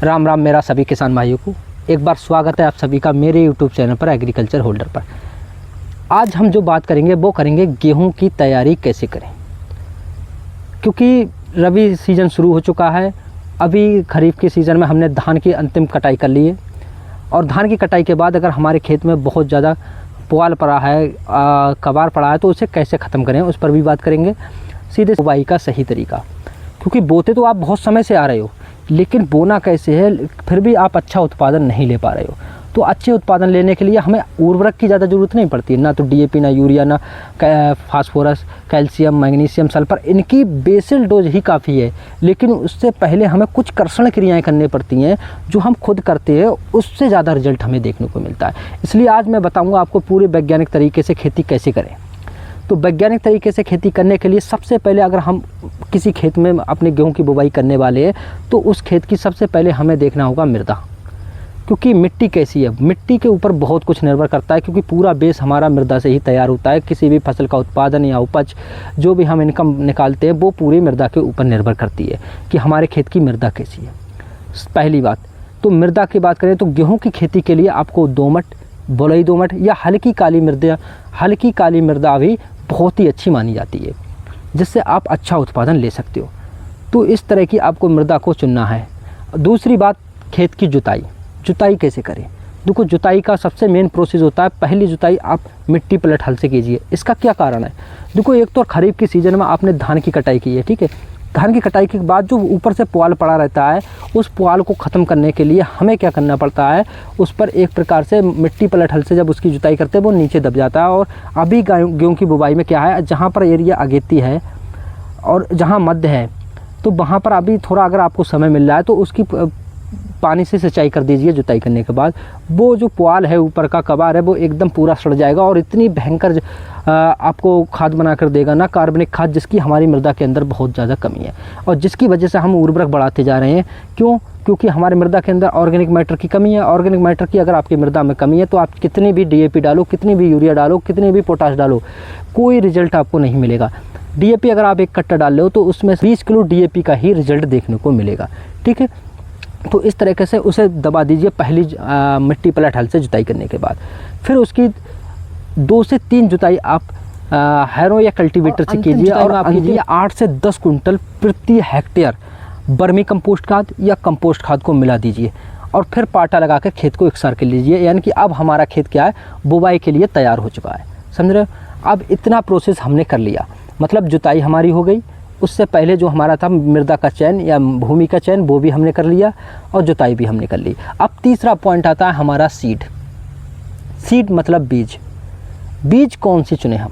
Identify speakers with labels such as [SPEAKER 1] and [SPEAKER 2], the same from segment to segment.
[SPEAKER 1] राम राम मेरा सभी किसान भाइयों को एक बार स्वागत है आप सभी का मेरे YouTube चैनल पर एग्रीकल्चर होल्डर पर। आज हम जो बात करेंगे वो करेंगे गेहूं की तैयारी कैसे करें, क्योंकि रबी सीज़न शुरू हो चुका है। अभी खरीफ के सीज़न में हमने धान की अंतिम कटाई कर ली है और धान की कटाई के बाद अगर हमारे खेत में बहुत ज़्यादा पुआल पड़ा है, कबार पड़ा है, तो उसे कैसे ख़त्म करें उस पर भी बात करेंगे। सीधे बुवाई का सही तरीका, क्योंकि बोते तो आप बहुत समय से आ रहे हो, लेकिन बोना कैसे है फिर भी आप अच्छा उत्पादन नहीं ले पा रहे हो। तो अच्छे उत्पादन लेने के लिए हमें उर्वरक की ज़्यादा ज़रूरत नहीं पड़ती है, ना तो डीएपी, ना यूरिया, ना फास्फोरस, कैल्शियम, मैग्नीशियम, सल्फर, इनकी बेसिल डोज ही काफ़ी है। लेकिन उससे पहले हमें कुछ कर्षण क्रियाएं करनी पड़ती हैं जो हम खुद करते हैं, उससे ज़्यादा रिजल्ट हमें देखने को मिलता है। इसलिए आज मैं बताऊँगा आपको पूरे वैज्ञानिक तरीके से खेती कैसे करें। तो वैज्ञानिक तरीके से खेती करने के लिए सबसे पहले अगर हम किसी खेत में अपने गेहूं की बुवाई करने वाले हैं तो उस खेत की सबसे पहले हमें देखना होगा मृदा, क्योंकि मिट्टी कैसी है, मिट्टी के ऊपर बहुत कुछ निर्भर करता है, क्योंकि पूरा बेस हमारा मृदा से ही तैयार होता है। किसी भी फसल का उत्पादन या उपज जो भी हम इनकम निकालते हैं वो पूरी मृदा के ऊपर निर्भर करती है कि हमारे खेत की मृदा कैसी है। पहली बात तो मृदा की बात करें तो गेहूँ की खेती के लिए आपको दोमट, बलुई दोमट या हल्की काली मृदा भी बहुत ही अच्छी मानी जाती है, जिससे आप अच्छा उत्पादन ले सकते हो। तो इस तरह की आपको मृदा को चुनना है। दूसरी बात, खेत की जुताई कैसे करें। देखो, जुताई का सबसे मेन प्रोसेस होता है, पहली जुताई आप मिट्टी पलट हल से कीजिए। इसका क्या कारण है, देखो एक तो खरीफ की सीज़न में आपने धान की कटाई की है, ठीक है। धान की कटाई के बाद जो ऊपर से पुआल पड़ा रहता है, उस पुआल को ख़त्म करने के लिए हमें क्या करना पड़ता है, उस पर एक प्रकार से मिट्टी पलट हल से जब उसकी जुताई करते हैं वो नीचे दब जाता है। और अभी गेहूँ की बुवाई में क्या है, जहाँ पर एरिया अगेती है और जहाँ मध्य है, तो वहाँ पर अभी थोड़ा अगर आपको समय मिल रहा है तो उसकी पानी से सिंचाई कर दीजिए। जुताई करने के बाद वो जो पुआल है, ऊपर का कबार है, वो एकदम पूरा सड़ जाएगा और इतनी भयंकर आपको खाद बना कर देगा ना, कार्बनिक खाद, जिसकी हमारी मृदा के अंदर बहुत ज़्यादा कमी है और जिसकी वजह से हम उर्वरक बढ़ाते जा रहे हैं। क्योंकि हमारे मृदा के अंदर ऑर्गेनिक मैटर की कमी है। ऑर्गेनिक मैटर की अगर आपकी मृदा में कमी है तो आप कितनी भी डीएपी डालो, कितनी भी यूरिया डालो, कितनी भी पोटाश डालो, कोई रिजल्ट आपको नहीं मिलेगा। डीएपी अगर आप एक कट्टा डाल लो तो उसमें 20 किलो डीएपी का ही रिजल्ट देखने को मिलेगा, ठीक है। तो इस तरीके से उसे दबा दीजिए पहली मिट्टी पलट हल से जुताई करने के बाद। फिर उसकी 2 से 3 जुताई आप हैरो या कल्टीवेटर से कीजिए और आप कीजिए 8 से 10 कुंटल प्रति हेक्टेयर बर्मी कंपोस्ट खाद या कंपोस्ट खाद को मिला दीजिए और फिर पाटा लगा कर खेत को एकसार कर लीजिए। यानी कि अब हमारा खेत क्या है, बुवाई के लिए तैयार हो चुका है, समझ रहे हो। अब इतना प्रोसेस हमने कर लिया, मतलब जुताई हमारी हो गई। उससे पहले जो हमारा था मृदा का चयन या भूमि का चयन, वो भी हमने कर लिया और जुताई भी हमने कर ली। अब तीसरा पॉइंट आता है हमारा सीड मतलब बीज कौन सी चुने हम।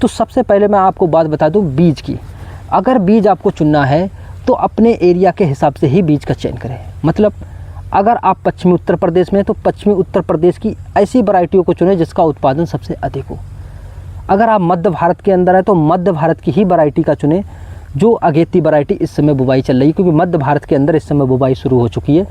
[SPEAKER 1] तो सबसे पहले मैं आपको बात बता दूं बीज की। अगर बीज आपको चुनना है तो अपने एरिया के हिसाब से ही बीज का चयन करें। मतलब अगर आप पश्चिमी उत्तर प्रदेश में हैं तो पश्चिमी उत्तर प्रदेश की ऐसी वैरायटियों को चुनें जिसका उत्पादन सबसे अधिक हो। अगर आप मध्य भारत के अंदर है तो मध्य भारत की ही वैरायटी का चुनें, जो अगेती वैरायटी इस समय बुवाई चल रही है, क्योंकि मध्य भारत के अंदर इस समय बुवाई शुरू हो चुकी है।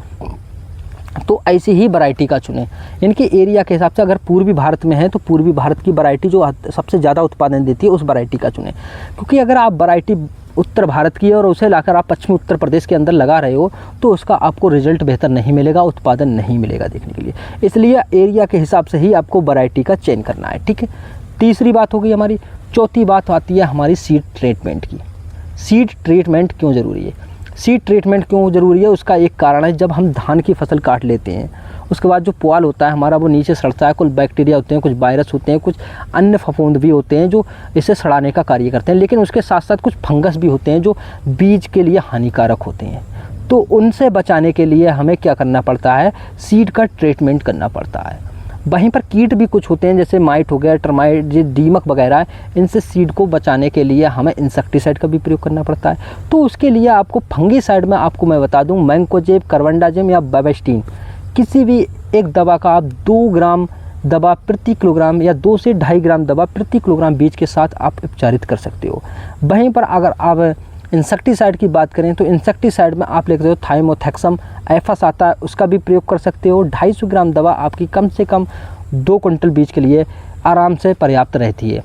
[SPEAKER 1] तो ऐसी ही वैरायटी का चुनें। इनके एरिया के हिसाब से अगर पूर्वी भारत में है तो पूर्वी भारत की वैरायटी जो सबसे ज़्यादा उत्पादन देती है उस वैरायटी का चुनें। क्योंकि अगर आप वैरायटी उत्तर भारत की है और उसे लाकर आप पश्चिमी उत्तर प्रदेश के अंदर लगा रहे हो तो उसका आपको रिजल्ट बेहतर नहीं मिलेगा, उत्पादन नहीं मिलेगा देखने के लिए। इसलिए एरिया के हिसाब से ही आपको वैरायटी का चयन करना है, ठीक है। तीसरी बात होगी हमारी। चौथी बात आती है हमारी सीड ट्रीटमेंट की। सीड ट्रीटमेंट क्यों ज़रूरी है? सीड ट्रीटमेंट क्यों ज़रूरी है, उसका एक कारण है, जब हम धान की फसल काट लेते हैं उसके बाद जो पुआल होता है हमारा वो नीचे सड़ता है। कुछ बैक्टीरिया होते हैं, कुछ वायरस होते हैं, कुछ अन्य फफूंद भी होते हैं जो इसे सड़ाने का कार्य करते हैं। लेकिन उसके साथ साथ कुछ फंगस भी होते हैं जो बीज के लिए हानिकारक होते हैं। तो उनसे बचाने के लिए हमें क्या करना पड़ता है, सीड का ट्रीटमेंट करना पड़ता है। वहीं पर कीट भी कुछ होते हैं, जैसे माइट हो गया, टर्माइट, जो दीमक वगैरह है, इनसे सीड को बचाने के लिए हमें इंसेक्टिसाइड का भी प्रयोग करना पड़ता है। तो उसके लिए आपको फंगीसाइड में आपको मैं बता दूं, मैंकोजेब, कार्बेंडाजिम या बेबस्टीन, किसी भी एक दवा का आप 2 ग्राम दवा प्रति किलोग्राम या 2 से 2.5 ग्राम दवा प्रति किलोग्राम बीज के साथ आप उपचारित कर सकते हो। वहीं पर अगर आप इंसेक्टिसाइड की बात करें तो इंसेक्टिसाइड में आप लिख सकते हो थाइमोथैक्सम, एफस आता है, उसका भी प्रयोग कर सकते हो। 250 ग्राम दवा आपकी कम से कम 2 कुंटल बीज के लिए आराम से पर्याप्त रहती है।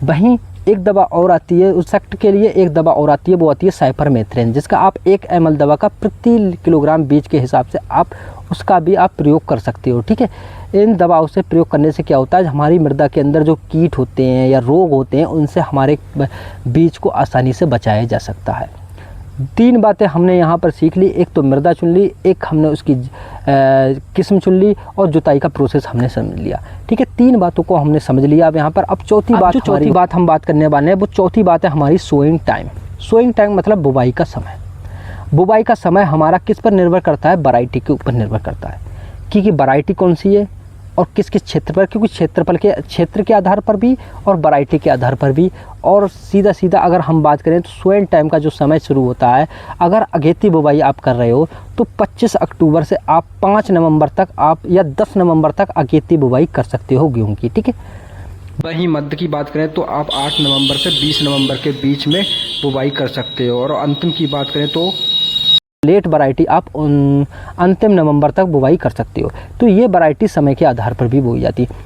[SPEAKER 1] वहीं एक दवा और आती है उस सेक्ट के लिए, एक दवा और आती है, वो आती है साइपरमेथ्रिन, जिसका आप 1 ml दवा का प्रति किलोग्राम बीज के हिसाब से आप उसका भी आप प्रयोग कर सकते हो। ठीक है, इन दवाओं से प्रयोग करने से क्या होता है, हमारी मृदा के अंदर जो कीट होते हैं या रोग होते हैं उनसे हमारे बीज को आसानी से बचाया जा सकता है। 3 बातें हमने यहाँ पर सीख ली, एक तो मृदा चुन ली, एक हमने उसकी किस्म चुन ली और जुताई का प्रोसेस हमने समझ लिया। ठीक है, 3 बातों को हमने समझ लिया। अब यहाँ पर अब चौथी बात हम बात करने वाले हैं, वो चौथी बात है हमारी सोइंग टाइम। सोइंग टाइम मतलब बुवाई का समय। बुवाई का समय हमारा किस पर निर्भर करता है, वैरायटी के ऊपर निर्भर करता है कि वैरायटी कौन सी है और किस किस क्षेत्र पर, क्योंकि क्षेत्र के आधार पर भी और वैरायटी के आधार पर भी। और सीधा अगर हम बात करें तो सोइंग टाइम का जो समय शुरू होता है, अगर अगेती बुवाई आप कर रहे हो तो 25 अक्टूबर से आप 5 नवंबर तक आप या 10 नवंबर तक अगेती बुवाई कर सकते हो गेहूँ की। ठीक है, वहीं मध्य की बात करें तो आप 8 नवंबर से 20 नवंबर के बीच में बुवाई कर सकते हो, और अंतिम की बात करें तो लेट वैरायटी आप अंतिम नवंबर तक बुवाई कर सकते हो। तो ये वैरायटी समय के आधार पर भी बोई जाती है।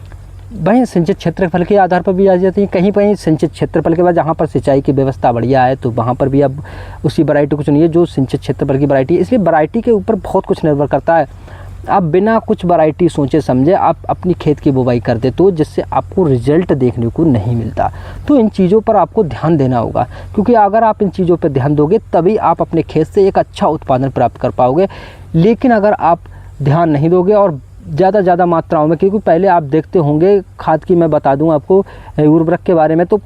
[SPEAKER 1] वहीं सिंचित क्षेत्रफल के आधार पर भी आ जाती है। कहीं कहीं सिंचित क्षेत्रफल के बाद जहाँ पर सिंचाई की व्यवस्था बढ़िया है तो वहाँ पर भी आप उसी वैरायटी को चुनिए जो सिंचित क्षेत्रफल की वैरायटी है। इसलिए वैरायटी के ऊपर बहुत कुछ निर्भर करता है। आप बिना कुछ वैरायटी सोचे समझे आप अपनी खेत की बुवाई कर देते हो, जिससे आपको रिजल्ट देखने को नहीं मिलता। तो इन चीज़ों पर आपको ध्यान देना होगा, क्योंकि अगर आप इन चीज़ों पर ध्यान दोगे तभी आप अपने खेत से एक अच्छा उत्पादन प्राप्त कर पाओगे। लेकिन अगर आप ध्यान नहीं दोगे और ज़्यादा मात्राओं में, क्योंकि पहले आप देखते होंगे खाद की, मैं बता दूं आपको उर्वरक के बारे में, तो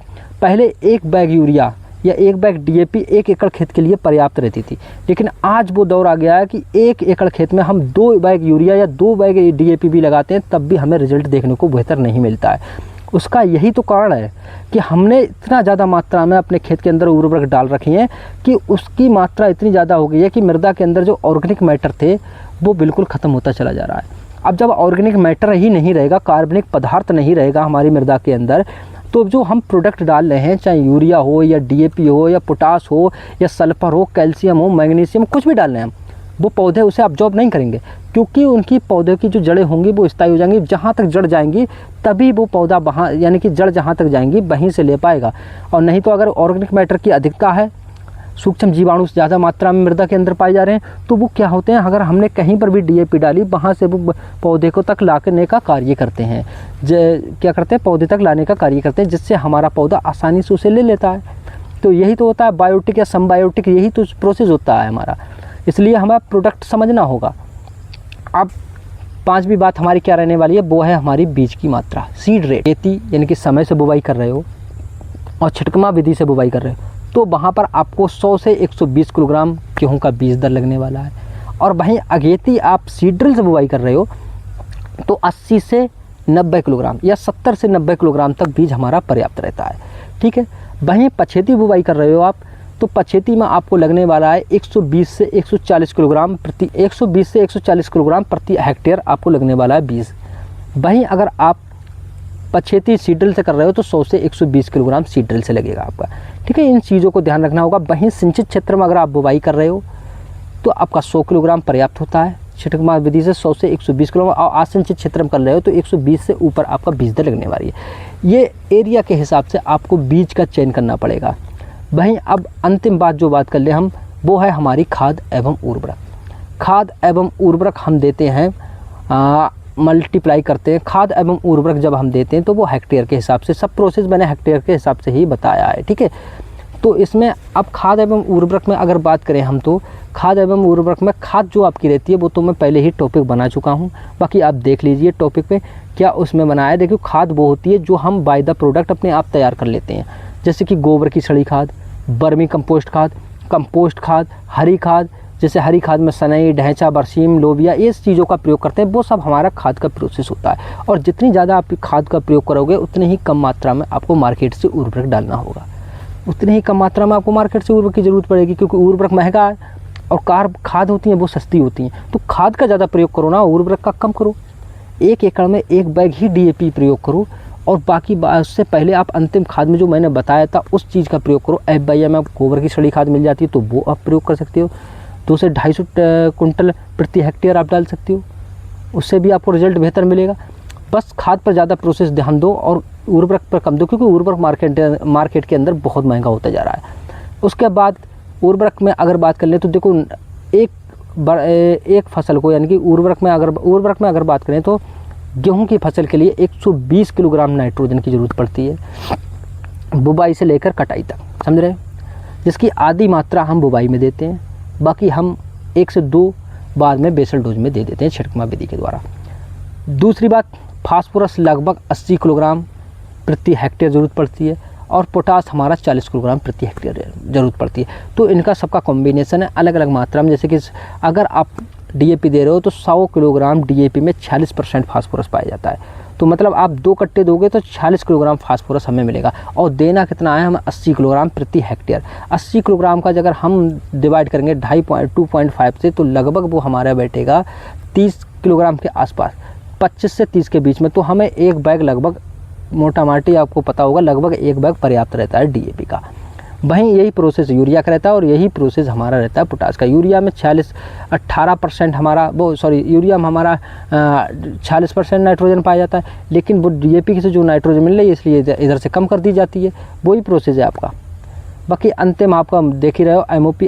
[SPEAKER 1] पहले 1 बैग यूरिया या 1 बैग DAP 1 एकड़ खेत के लिए पर्याप्त रहती थी। लेकिन आज वो दौर आ गया है कि 1 एकड़ खेत में हम 2 बैग यूरिया या 2 बैग DAP भी लगाते हैं, तब भी हमें रिजल्ट देखने को बेहतर नहीं मिलता है। उसका यही तो कारण है कि हमने इतना ज़्यादा मात्रा में अपने खेत के अंदर उर्वरक डाल रखी हैं कि उसकी मात्रा इतनी ज़्यादा हो गई है कि मृदा के अंदर जो ऑर्गेनिक मैटर थे वो बिल्कुल ख़त्म होता चला जा रहा है। अब जब ऑर्गेनिक मैटर ही नहीं रहेगा, कार्बनिक पदार्थ नहीं रहेगा हमारी मृदा के अंदर, तो जो हम प्रोडक्ट डाल रहे हैं, चाहे यूरिया हो या DAP हो या पोटास हो या सल्फर हो, कैल्शियम हो, मैग्नीशियम, कुछ भी डाल रहे हैं हम, वो पौधे उसे अब्जॉर्ब नहीं करेंगे, क्योंकि उनकी पौधे की जो जड़ें होंगी वो स्थायी हो जाएंगी। जहाँ तक जड़ जाएंगी तभी वो पौधा वहाँ, यानी कि जड़ जहाँ तक जाएंगी वहीं से ले पाएगा। और नहीं तो अगर ऑर्गेनिक मैटर की अधिकता है, सूक्ष्म जीवाणु ज़्यादा मात्रा में मृदा के अंदर पाए जा रहे हैं, तो वो क्या होते हैं, अगर हमने कहीं पर भी DAP डाली वहाँ से वो पौधे को तक लाने का कार्य करते हैं। क्या करते हैं, पौधे तक लाने का कार्य करते हैं, जिससे हमारा पौधा आसानी से उसे ले लेता है। तो यही तो होता है बायोटिक या समबायोटिक, यही तो प्रोसेस होता है हमारा। इसलिए हमें प्रोडक्ट समझना होगा। अब 5वीं बात हमारी क्या रहने वाली है, वो है हमारी बीज की मात्रा, सीड रेट। खेती यानी कि समय से बुवाई कर रहे हो और छिटकमा विधि से बुवाई कर रहे हो तो वहाँ पर आपको 100 से 120 किलोग्राम गेहूँ का बीज दर लगने वाला है। और वहीं अगेती आप सीड ड्रिल से बुवाई कर रहे हो तो 80 से 90 किलोग्राम या 70 से 90 किलोग्राम तक बीज हमारा पर्याप्त रहता है। ठीक है, वहीं पछेती बुवाई कर रहे हो आप तो पछेती में आपको लगने वाला है 120 से 140 किलोग्राम प्रति हेक्टेयर आपको लगने वाला है बीज। वहीं अगर आप पछेती सीड ड्रिल से कर रहे हो तो 100 से 120 किलोग्राम सीड ड्रिल से लगेगा आपका। ठीक है, इन चीज़ों को ध्यान रखना होगा। वहीं सिंचित क्षेत्र में अगर आप बुवाई कर रहे हो तो आपका 100 किलोग्राम पर्याप्त होता है छिटकमा विधि से, 100 से 120 किलोग्राम। और असिंचित क्षेत्र में कर रहे हो तो 120 से ऊपर आपका बीज दर लगने वाली है। ये एरिया के हिसाब से आपको बीज का चयन करना पड़ेगा। वहीं अब अंतिम बात जो बात कर ले हम, वो है हमारी खाद एवं उर्वरक। खाद एवं उर्वरक हम देते हैं, मल्टीप्लाई करते हैं। खाद एवं उर्वरक जब हम देते हैं तो वो हेक्टेयर के हिसाब से, सब प्रोसेस मैंने हेक्टेयर के हिसाब से ही बताया है। ठीक है, तो इसमें अब खाद एवं उर्वरक में अगर बात करें हम तो खाद एवं उर्वरक में खाद जो आपकी रहती है वो तो मैं पहले ही टॉपिक बना चुका हूँ, बाकी आप देख लीजिए टॉपिक पे क्या उसमें बनाया है। देखिए, खाद वो होती है जो हम बाय द प्रोडक्ट अपने आप तैयार कर लेते हैं, जैसे कि गोबर की सड़ी खाद, वर्मी कंपोस्ट खाद, हरी खाद, जैसे हरी खाद में सनई, ढैंचा, बरसीम, लोबिया, इस चीज़ों का प्रयोग करते हैं। वो सब हमारा खाद का प्रोसेस होता है। और जितनी ज़्यादा आप खाद का प्रयोग करोगे उतनी ही कम मात्रा में आपको मार्केट से उर्वरक डालना होगा, उतनी ही कम मात्रा में आपको मार्केट से उर्वरक की ज़रूरत पड़ेगी, क्योंकि उर्वरक महंगा है और खाद होती हैं वो सस्ती होती हैं। तो खाद का ज़्यादा प्रयोग करो ना, उर्वरक का कम करो। 1 एकड़ में 1 बैग ही DAP प्रयोग करो और बाकी उससे पहले आप अंतिम खाद में जो मैंने बताया था उस चीज़ का प्रयोग करो। FYM आप गोबर की सड़ी खाद मिल जाती है तो वो आप प्रयोग कर सकते हो। 2 से 250 कुंटल प्रति हेक्टेयर आप डाल सकते हो, उससे भी आपको रिजल्ट बेहतर मिलेगा। बस खाद पर ज़्यादा प्रोसेस ध्यान दो और उर्वरक पर कम दो, क्योंकि उर्वरक मार्केट के अंदर बहुत महंगा होता जा रहा है। उसके बाद उर्वरक में अगर बात कर लें तो देखो एक फसल को, यानी कि उर्वरक में अगर बात करें तो गेहूं की फसल के लिए 120 किलोग्राम नाइट्रोजन की ज़रूरत पड़ती है बुवाई से लेकर कटाई तक, समझ रहे हैं, जिसकी आधी मात्रा हम बुवाई में देते हैं, बाकी हम 1 से 2 बाद में बेसल डोज में दे देते हैं छिड़कमा विधि के द्वारा। दूसरी बात, फास्फोरस लगभग 80 किलोग्राम प्रति हेक्टेयर ज़रूरत पड़ती है और पोटास हमारा 40 किलोग्राम प्रति हेक्टेयर ज़रूरत पड़ती है। तो इनका सबका कॉम्बिनेशन है अलग अलग मात्रा में। जैसे कि अगर आप डीएपी दे रहे हो तो 100 किलोग्राम डीएपी में 46% फास्फोरस पाया जाता है, तो मतलब आप 2 कट्टे दोगे तो 40 किलोग्राम फास्फोरस हमें मिलेगा। और देना कितना है हमें, 80 किलोग्राम प्रति हेक्टेयर। 80 किलोग्राम का अगर हम डिवाइड करेंगे 2.5 से, तो लगभग वो हमारा बैठेगा 30 किलोग्राम के आसपास, 25 से 30 के बीच में। तो हमें एक बैग लगभग, मोटा माटी आपको पता होगा, लगभग एक बैग पर्याप्त रहता है डीएपी का। वहीं यही प्रोसेस यूरिया का रहता है और यही प्रोसेस हमारा रहता है पोटास का। यूरिया में 18% हमारा यूरिया में हमारा 46% नाइट्रोजन पाया जाता है, लेकिन वो डीएपी से जो नाइट्रोजन मिल रही है इसलिए इधर से कम कर दी जाती है। वही प्रोसेस है आपका। बाकी अंतिम आपका देख ही रहे हो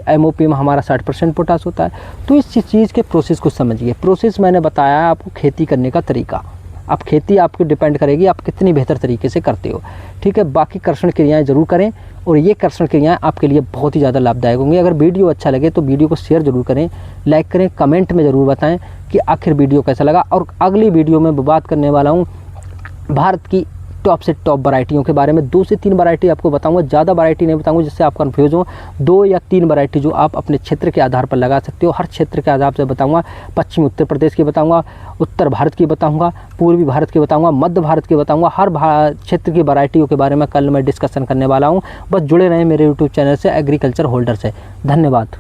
[SPEAKER 1] एमओपी में हमारा 60% पोटास होता है। तो इस चीज़ के प्रोसेस को समझिए। प्रोसेस मैंने बताया है आपको खेती करने का तरीका। अब खेती आपको डिपेंड करेगी आप कितनी बेहतर तरीके से करते हो, ठीक है। बाकी कर्षण क्रियाएं ज़रूर करें और ये कर्षण क्रियाएं आपके लिए बहुत ही ज़्यादा लाभदायक होंगी। अगर वीडियो अच्छा लगे तो वीडियो को शेयर ज़रूर करें, लाइक करें, कमेंट में ज़रूर बताएं कि आखिर वीडियो कैसा लगा। और अगली वीडियो में बात करने वाला हूँ भारत की टॉप से टॉप वैरायटियों के बारे में। 2 से 3 वैरायटी आपको बताऊंगा, ज़्यादा वैरायटी नहीं बताऊंगा जिससे आप कन्फ्यूज हो। 2 या 3 वैरायटी जो आप अपने क्षेत्र के आधार पर लगा सकते हो। हर क्षेत्र के आधार से बताऊंगा। पश्चिमी उत्तर प्रदेश की बताऊंगा, उत्तर भारत की बताऊंगा, पूर्वी भारत की बताऊंगा, मध्य भारत की बताऊंगा। हर क्षेत्र की वैरायटियों के बारे में कल मैं डिस्कशन करने वाला हूँ। बस जुड़े रहें मेरे यूट्यूब चैनल से, एग्रीकल्चर होल्डर से। धन्यवाद।